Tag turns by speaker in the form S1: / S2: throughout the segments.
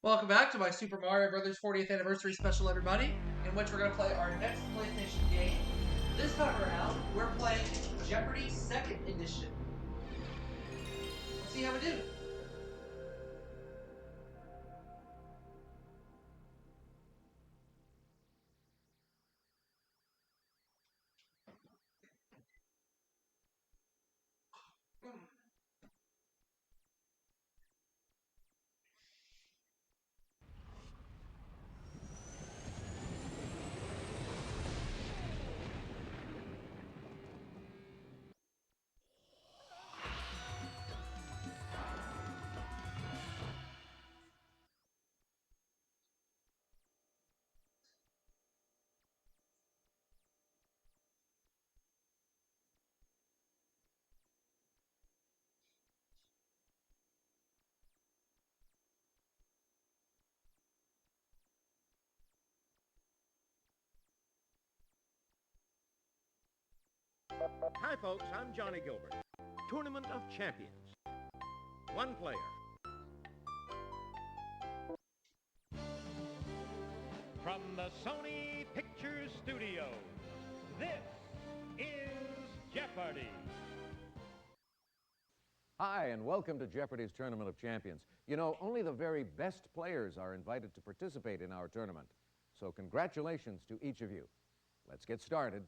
S1: Welcome back to my Super Mario Brothers 40th Anniversary Special, everybody, in which we're going to play our next PlayStation game. This time around, we're playing Jeopardy! Second Edition. Let's see how we do.
S2: Hi folks, I'm Johnny Gilbert. Tournament of Champions. One player. From the Sony Pictures Studios, this is Jeopardy!
S3: Hi, and welcome to Jeopardy's Tournament of Champions. You know, only the very best players are invited to participate in our tournament. So congratulations to each of you. Let's get started.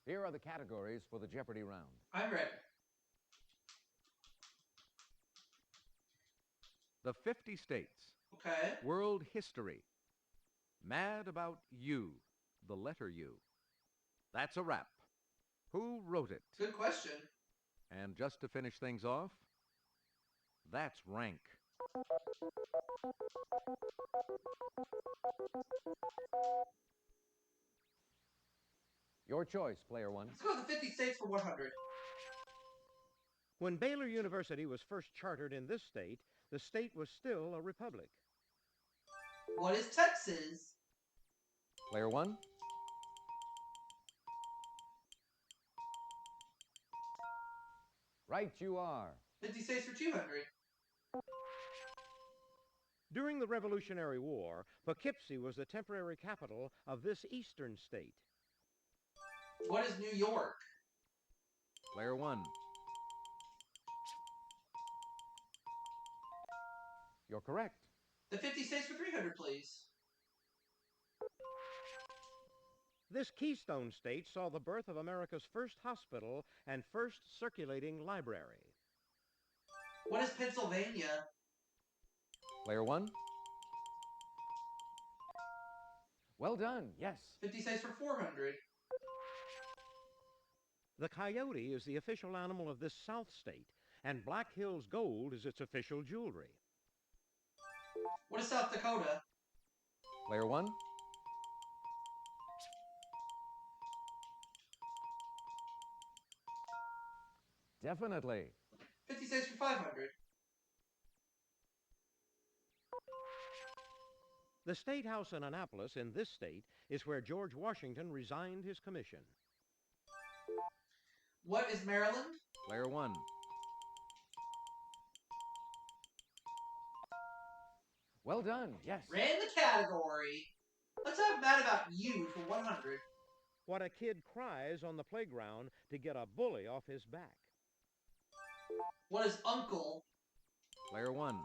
S3: Here are the categories for the Jeopardy round.
S1: I'm ready.
S3: The 50 states.
S1: Okay.
S3: World history. Mad about you, the letter U. That's a wrap. Who wrote it?
S1: Good question.
S3: And just to finish things off, that's rank. Your choice, player one.
S1: Let's go with the 50 states for 100.
S2: When Baylor University was first chartered in this state, the state was still a republic.
S1: What is Texas?
S3: Player one. Right you are.
S1: 50 states for 200.
S2: During the Revolutionary War, Poughkeepsie was the temporary capital of this eastern state.
S1: What is New York?
S3: Player one. You're correct.
S1: The 50 states for 300, please.
S2: This Keystone state saw the birth of America's first hospital and first circulating library.
S1: What is Pennsylvania?
S3: Player one. Well done, yes.
S1: 50 states for 400.
S2: The coyote is the official animal of this South state, and Black Hills gold is its official jewelry.
S1: What is South Dakota?
S3: Player one. Definitely.
S1: 50 states for 500.
S2: The State House in Annapolis in this state is where George Washington resigned his commission.
S1: What is Maryland?
S3: Player one. Well done, yes.
S1: Ran the category. Let's have Mad About You for 100.
S2: What a kid cries on the playground to get a bully off his back.
S1: What is Uncle?
S3: Player one.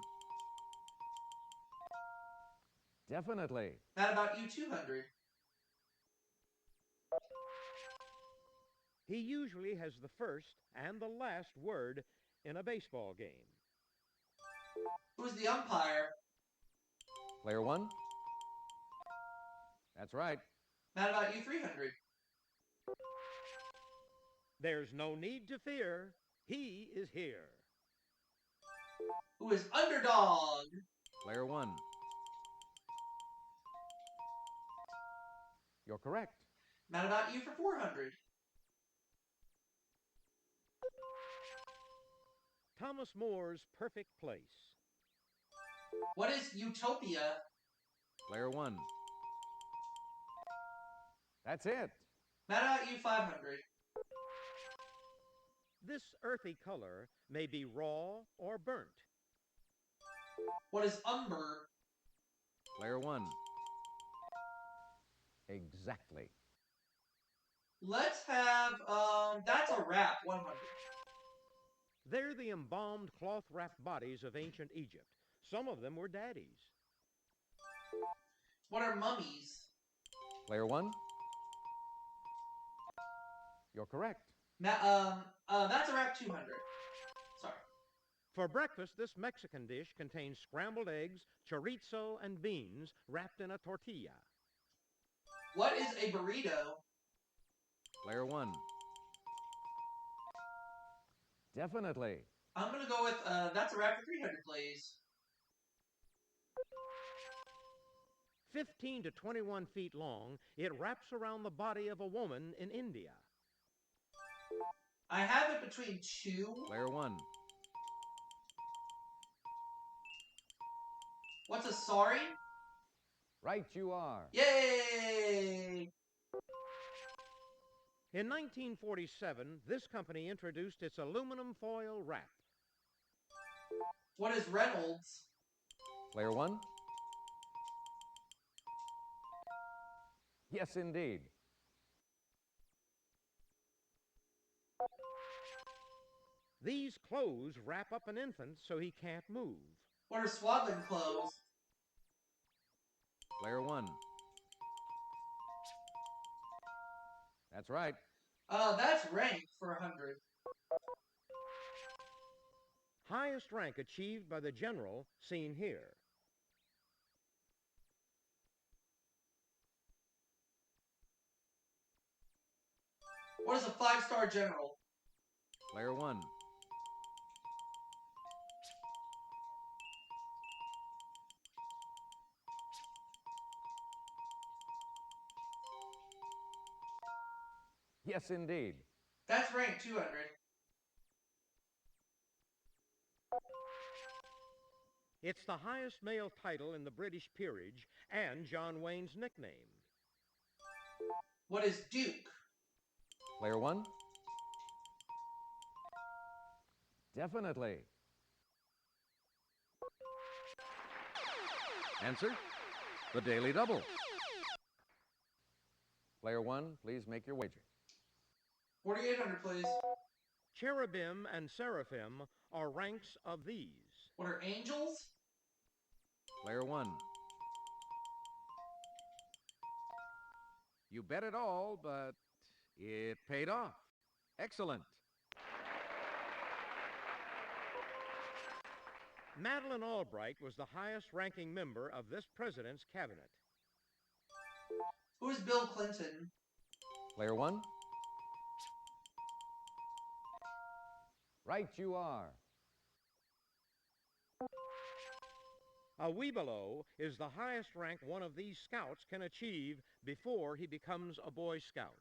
S3: Definitely.
S1: Mad About You 200.
S2: He usually has the first and the last word in a baseball game.
S1: Who is the umpire?
S3: Player one. That's right.
S1: Mad About You 300.
S2: There's no need to fear. He is here.
S1: Who is Underdog?
S3: Player one. You're correct.
S1: Mad About You for 400.
S2: Thomas More's Perfect Place.
S1: What is Utopia?
S3: Player 1. That's it.
S1: Mad About You 500.
S2: This earthy color may be raw or burnt.
S1: What is Umber?
S3: Player 1. Exactly.
S1: Let's have, that's a wrap, 100.
S2: They're the embalmed cloth-wrapped bodies of ancient Egypt. Some of them were daddies.
S1: What are mummies?
S3: Player 1. You're correct.
S1: That's a wrap, 200. Sorry.
S2: For breakfast, this Mexican dish contains scrambled eggs, chorizo, and beans wrapped in a tortilla.
S1: What is a burrito?
S3: Player 1. Definitely.
S1: I'm gonna go with, that's a wrap for 300, please.
S2: 15 to 21 feet long, it wraps around the body of a woman in India.
S1: I have it between two.
S3: Player 1.
S1: What's a sari?
S3: Right you are.
S1: Yay!
S2: In 1947, this company introduced its aluminum foil wrap.
S1: What is Reynolds?
S3: Player 1. Yes, indeed.
S2: These clothes wrap up an infant so he can't move.
S1: What are swaddling clothes?
S3: Player 1. That's right.
S1: That's rank for 100.
S2: Highest rank achieved by the general seen here.
S1: What is a 5-star general?
S3: Player 1. Yes, indeed.
S1: That's rank 200.
S2: It's the highest male title in the British peerage and John Wayne's nickname.
S1: What is Duke?
S3: Player 1. Definitely. Answer: the Daily Double. Player 1, please make your wager.
S1: 4,800, please.
S2: Cherubim and seraphim are ranks of these.
S1: What are angels?
S3: Player 1. You bet it all, but it paid off. Excellent.
S2: Madeleine Albright was the highest-ranking member of this president's cabinet.
S1: Who is Bill Clinton?
S3: Player 1. Right you are.
S2: A Webelow is the highest rank one of these scouts can achieve before he becomes a Boy Scout.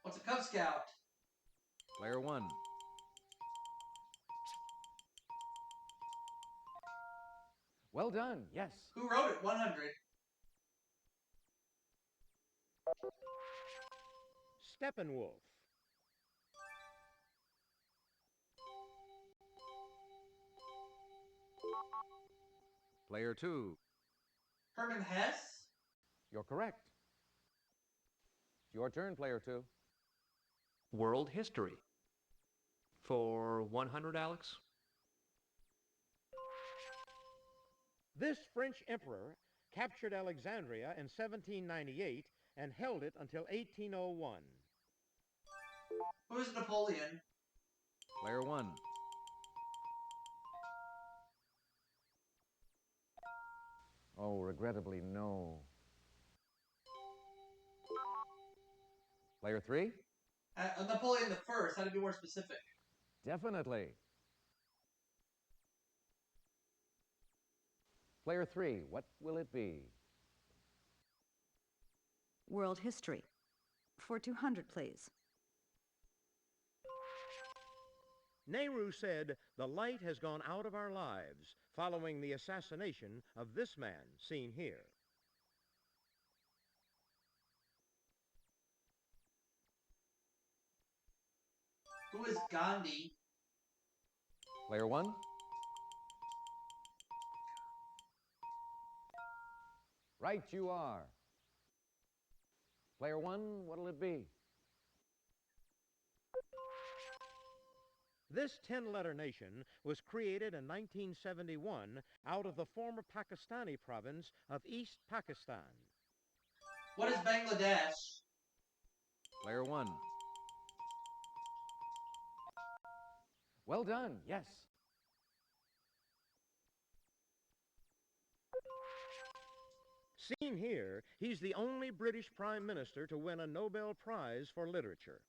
S1: What's a Cub Scout?
S3: Player 1. Well done, yes.
S1: Who wrote it? 100.
S2: Steppenwolf.
S3: Player 2.
S1: Herman Hesse?
S3: You're correct. It's your turn, Player 2.
S4: World history. For 100, Alex?
S2: This French emperor captured Alexandria in 1798 and held it until 1801.
S1: Who is Napoleon?
S3: Player 1. Oh, regrettably, no. Player 3?
S1: Napoleon the First. How to be more specific?
S3: Definitely. Player 3, what will it be?
S5: World history. For 200, please.
S2: Nehru said, "The light has gone out of our lives following the assassination of this man seen here."
S1: Who is Gandhi?
S3: Player one. Right you are. Player one, what'll it be?
S2: This 10-letter nation was created in 1971 out of the former Pakistani province of East Pakistan.
S1: What is Bangladesh?
S3: Player one. Well done, yes.
S2: Seen here, he's the only British Prime Minister to win a Nobel Prize for Literature.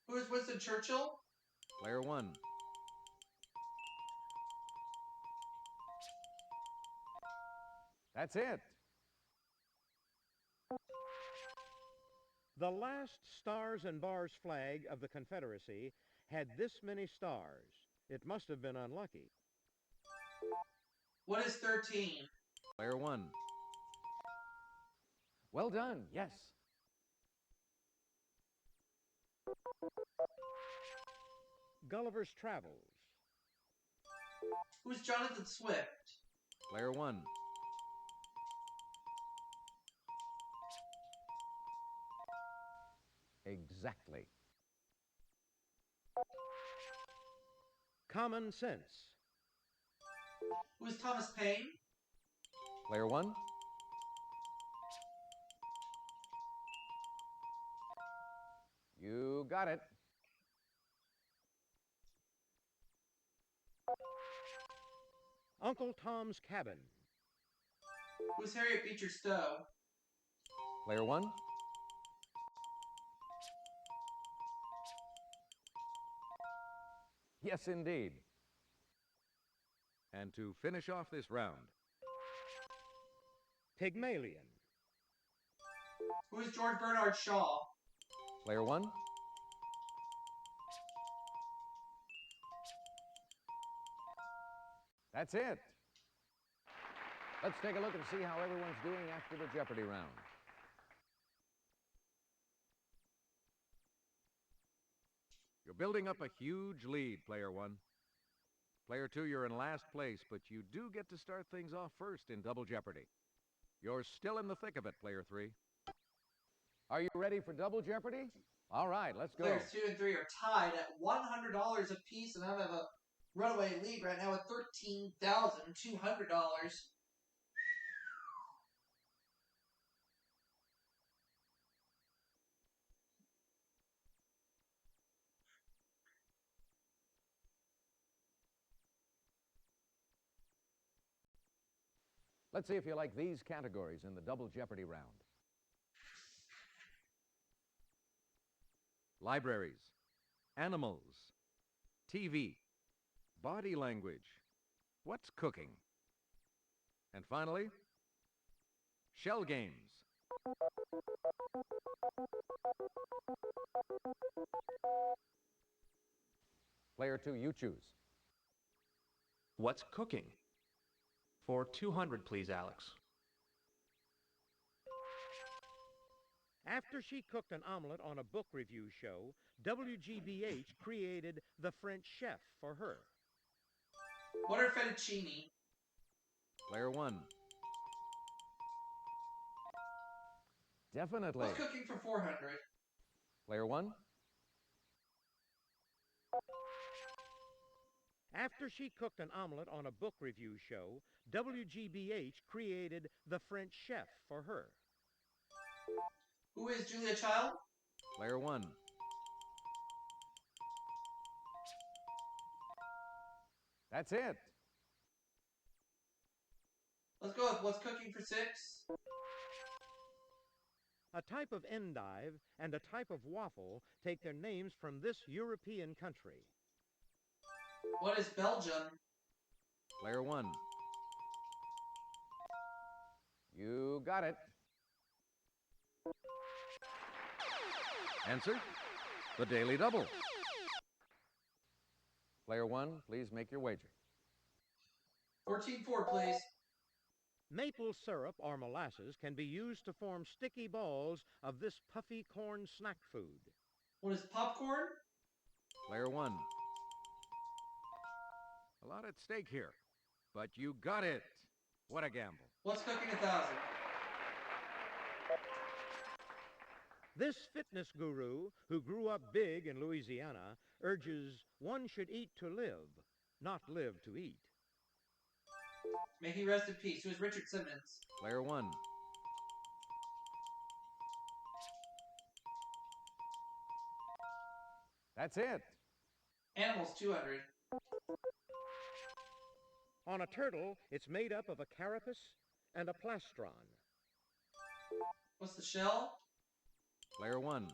S1: Who is Winston Churchill?
S3: Player one. That's it.
S2: The last Stars and Bars flag of the Confederacy had this many stars. It must have been unlucky.
S1: What is 13?
S3: Player one. Well done, yes.
S2: Gulliver's Travels.
S1: Who's Jonathan Swift?
S3: Player one. Exactly.
S2: Common Sense.
S1: Who is Thomas Paine?
S3: Player one. You got it.
S2: Uncle Tom's Cabin.
S1: Who's Harriet Beecher Stowe?
S3: Player one. Yes, indeed. And to finish off this round,
S2: Pygmalion.
S1: Who is George Bernard Shaw?
S3: player one. That's it. Let's take a look and see how everyone's doing after the Jeopardy round. You're building up a huge lead, player one. Player two, you're in last place, but you do get to start things off first in Double Jeopardy. You're still in the thick of it, player three. Are you ready for Double Jeopardy? All right, let's go.
S1: Players 2 and 3 are tied at $100 apiece, and I have a runaway lead right now at $13,200.
S3: Let's see if you like these categories in the Double Jeopardy round. Libraries, animals, TV, body language, what's cooking? And finally, shell games. Player two, you choose.
S4: What's cooking? For 200, please, Alex.
S2: After she cooked an omelet on a book review show, WGBH created the French chef for her.
S1: What are fettuccine?
S3: Player one. Definitely.
S1: What's cooking for 400?
S3: Player one.
S2: After she cooked an omelet on a book review show, WGBH created the French chef for her.
S1: Who is Julia Child?
S3: Player one. That's it.
S1: Let's go with what's cooking for 6?
S2: A type of endive and a type of waffle take their names from this European country.
S1: What is Belgium?
S3: Player 1. You got it. Answer, the Daily Double. Player 1, please make your wager.
S1: 14-4, please.
S2: Maple syrup or molasses can be used to form sticky balls of this puffy corn snack food.
S1: What is popcorn?
S3: Player 1. A lot at stake here, but you got it. What a gamble.
S1: What's cooking 1,000?
S2: This fitness guru, who grew up big in Louisiana, urges one should eat to live, not live to eat.
S1: May he rest in peace. Who is Richard Simmons?
S3: Player 1. That's it.
S1: Animals, 200.
S2: On a turtle, it's made up of a carapace and a plastron.
S1: What's the shell?
S3: Player 1.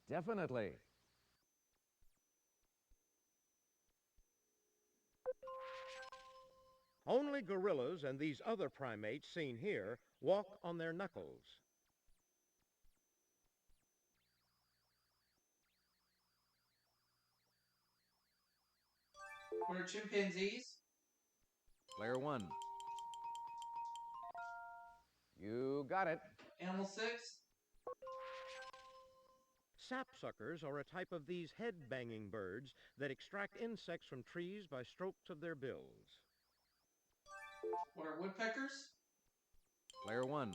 S3: Definitely.
S2: Only gorillas and these other primates seen here walk on their knuckles.
S1: What are chimpanzees?
S3: Player 1. You got it.
S1: Animal 6?
S2: Sapsuckers are a type of these head-banging birds that extract insects from trees by strokes of their bills.
S1: What are woodpeckers?
S3: Player 1.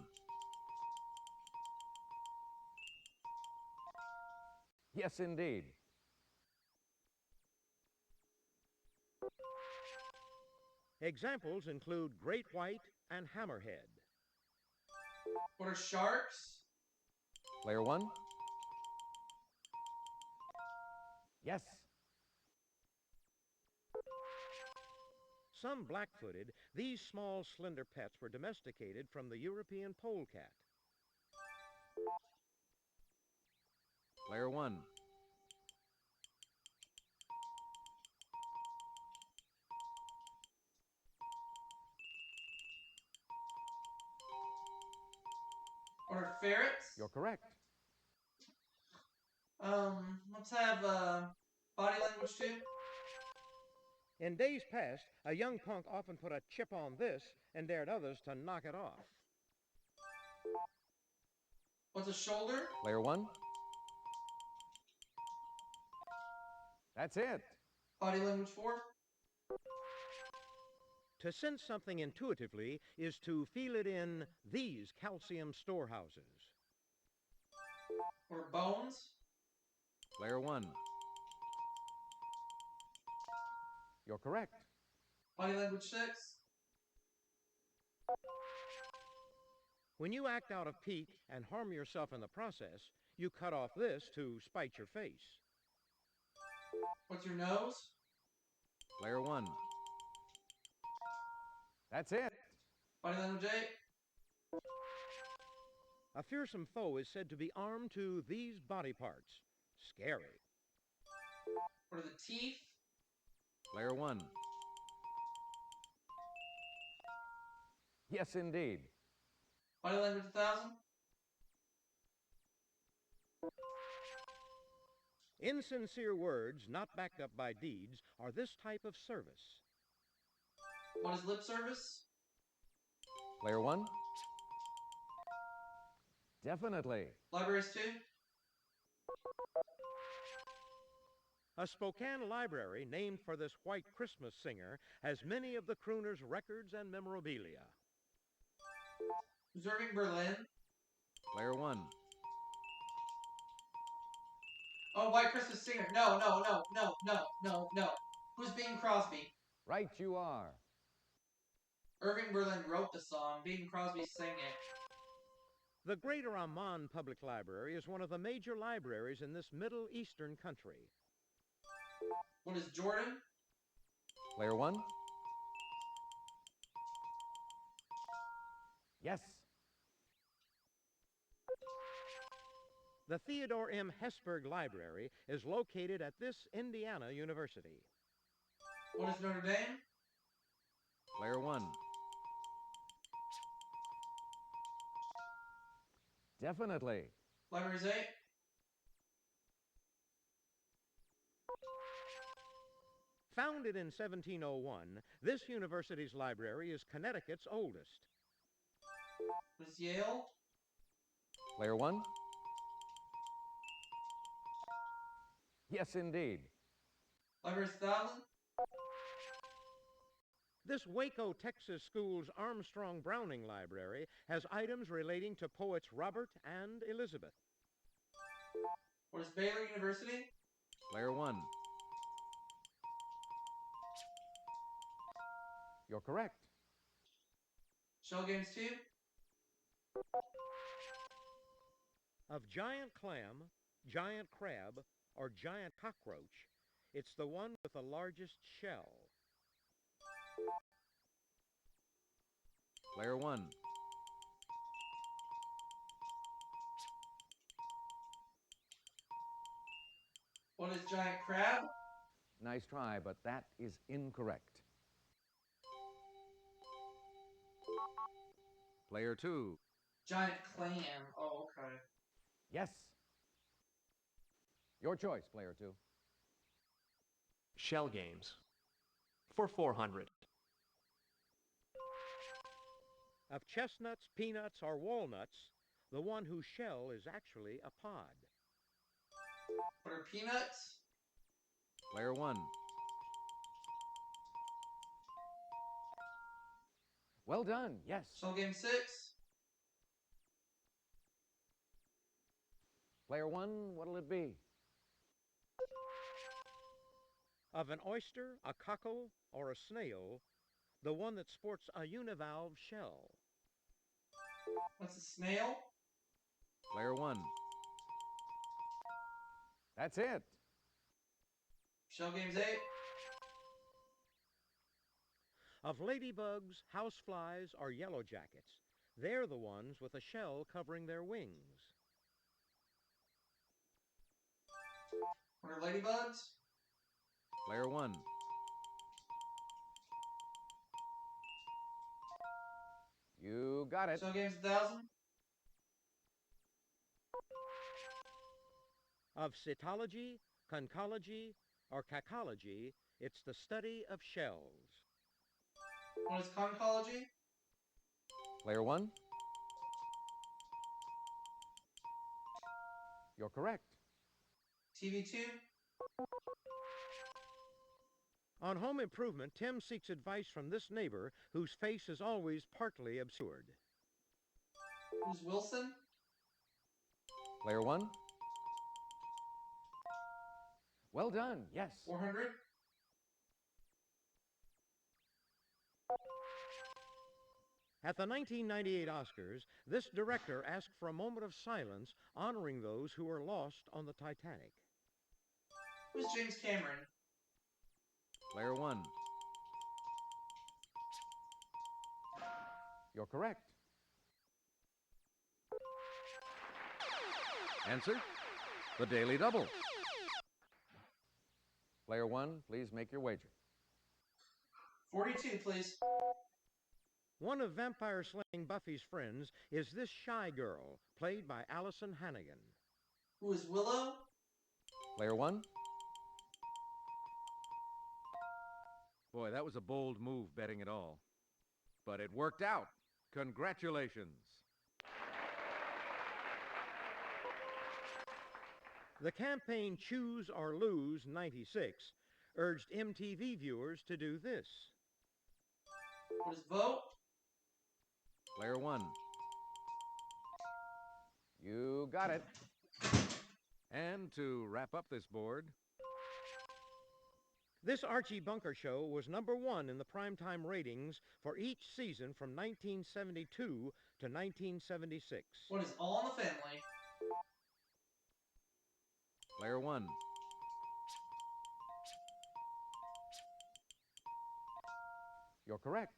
S3: Yes, indeed.
S2: Examples include great white and hammerhead.
S1: What are sharks?
S3: Player 1. Yes.
S2: Some black-footed, these small, slender pets were domesticated from the European polecat.
S3: Player 1.
S1: What are ferrets?
S3: You're correct.
S1: Let's have body language 2.
S2: In days past, a young punk often put a chip on this and dared others to knock it off.
S1: What's a shoulder?
S3: Player 1. That's it.
S1: Body language 4.
S2: To sense something intuitively is to feel it in these calcium storehouses.
S1: What are bones?
S3: Player 1. You're correct.
S1: Body language 6.
S2: When you act out of pique and harm yourself in the process, you cut off this to spite your face.
S1: What's your nose?
S3: Player 1. That's it.
S1: Body language 8.
S2: A fearsome foe is said to be armed to these body parts. Scary.
S1: What are the teeth?
S3: Player 1. Yes, indeed.
S1: Body language 1,000.
S2: Insincere words not backed up by deeds are this type of service.
S1: What is lip service?
S3: Player 1. Definitely.
S1: Libraries 2.
S2: A Spokane library named for this white Christmas singer has many of the crooner's records and memorabilia.
S1: Observing Berlin.
S3: Player 1.
S1: Oh, White Christmas Singer. No. Who's Bing Crosby?
S3: Right you are.
S1: Irving Berlin wrote the song. Bing Crosby sang it.
S2: The Greater Amman Public Library is one of the major libraries in this Middle Eastern country.
S1: What is Jordan?
S3: Player 1. Yes.
S2: The Theodore M. Hesburgh Library is located at this Indiana university.
S1: What is Notre Dame?
S3: Player 1. Definitely.
S1: Library's 8.
S2: Founded in 1701, this university's library is Connecticut's oldest.
S1: What is Yale?
S3: Player 1. Yes, indeed.
S1: Library's 1,000.
S2: This Waco, Texas school's Armstrong Browning Library has items relating to poets Robert and Elizabeth.
S1: What is Baylor University?
S3: Player 1. You're correct.
S1: Shell Games 2.
S2: Of giant clam, giant crab, or giant cockroach, it's the one with the largest shell.
S3: Player 1.
S1: What is Giant Crab?
S3: Nice try, but that is incorrect. Player 2.
S1: Giant Clam. Oh, okay.
S3: Yes. Your choice, Player 2.
S4: Shell games. For 400.
S2: Of chestnuts, peanuts, or walnuts, the one whose shell is actually a pod.
S1: What are peanuts?
S3: Player 1. Well done, yes.
S1: Shell Game 6.
S3: Player 1, what'll it be?
S2: Of an oyster, a cockle, or a snail, the one that sports a univalve shell.
S1: What's a snail?
S3: Player 1. That's it.
S1: Shell Games 8.
S2: Of ladybugs, houseflies, or yellow jackets, they're the ones with a shell covering their wings.
S1: What are ladybugs?
S3: Player 1. You got it.
S1: Shell Games 1,000.
S2: Of cytology, conchology, or cacology, it's the study of shells.
S1: What is conchology?
S3: Player 1. You're correct.
S1: TV2.
S2: On Home Improvement, Tim seeks advice from this neighbor whose face is always partly obscured.
S1: Who's Wilson?
S3: Player 1. Well done, yes.
S1: 400.
S2: At the 1998 Oscars, this director asked for a moment of silence honoring those who were lost on the Titanic.
S1: Who's James Cameron?
S3: Player 1. You're correct. Answer? The Daily Double. Player 1, please make your wager.
S1: 42, please.
S2: One of vampire-slaying Buffy's friends is this shy girl, played by Allison Hannigan.
S1: Who is Willow?
S3: Player 1. Boy, that was a bold move betting it all. But it worked out. Congratulations.
S2: The campaign Choose or Lose 96 urged MTV viewers to do this.
S1: What is vote?
S3: Player 1. You got it. And to wrap up this board,
S2: This Archie Bunker show was #1 in the primetime ratings for each season from 1972 to 1976.
S1: What is All in the Family?
S3: Player 1. You're correct.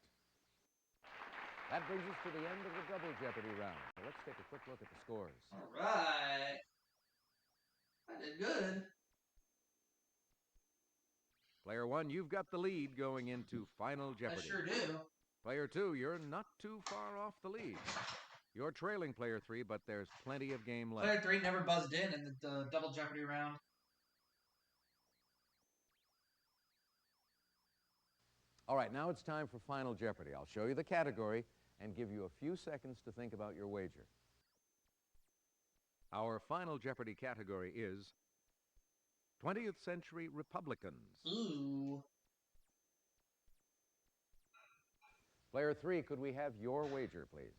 S3: That brings us to the end of the Double Jeopardy round. So let's take a quick look at the scores.
S1: All right. I did good.
S3: Player 1, you've got the lead going into Final
S1: I
S3: Jeopardy.
S1: sure do.
S3: Player 2, you're not too far off the lead. You're trailing Player 3, but there's plenty of game left.
S1: Player 3 never buzzed in the double Jeopardy round.
S3: All right, now it's time for Final Jeopardy. I'll show you the category and give you a few seconds to think about your wager. Our Final Jeopardy category is 20th Century Republicans.
S1: Ooh.
S3: Player 3, could we have your wager, please?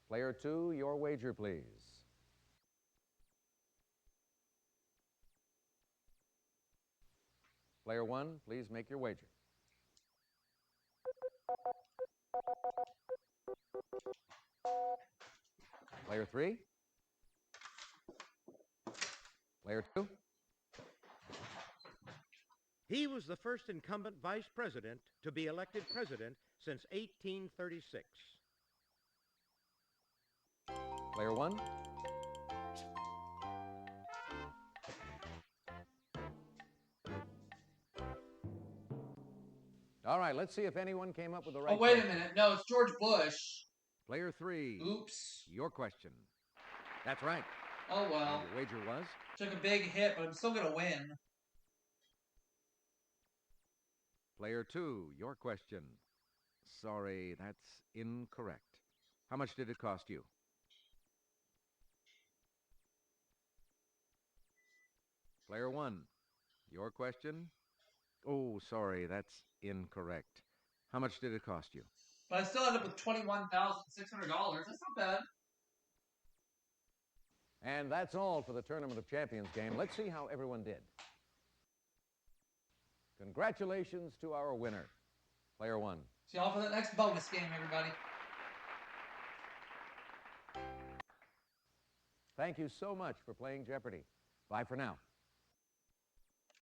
S3: Player 2, your wager, please. Player 1, please make your wager. Player 3? Player 2?
S2: He was the first incumbent vice president to be elected president since 1836.
S3: Player 1? All right, let's see if anyone came up with the right
S1: Oh, wait a
S3: question.
S1: minute. No, it's George Bush.
S3: Player 3.
S1: Oops.
S3: Your question. That's right.
S1: Oh, well.
S3: And your wager was?
S1: Took a big hit, but I'm still going to win.
S3: Player 2, your question. Sorry, that's incorrect. How much did it cost you? Player 1, your question. Oh, sorry, that's incorrect. How much did it cost you?
S1: But I still ended up with $21,600. That's not bad.
S3: And that's all for the Tournament of Champions game. Let's see how everyone did. Congratulations to our winner, Player 1.
S1: See y'all for the next bonus game, everybody.
S3: Thank you so much for playing Jeopardy! Bye for now.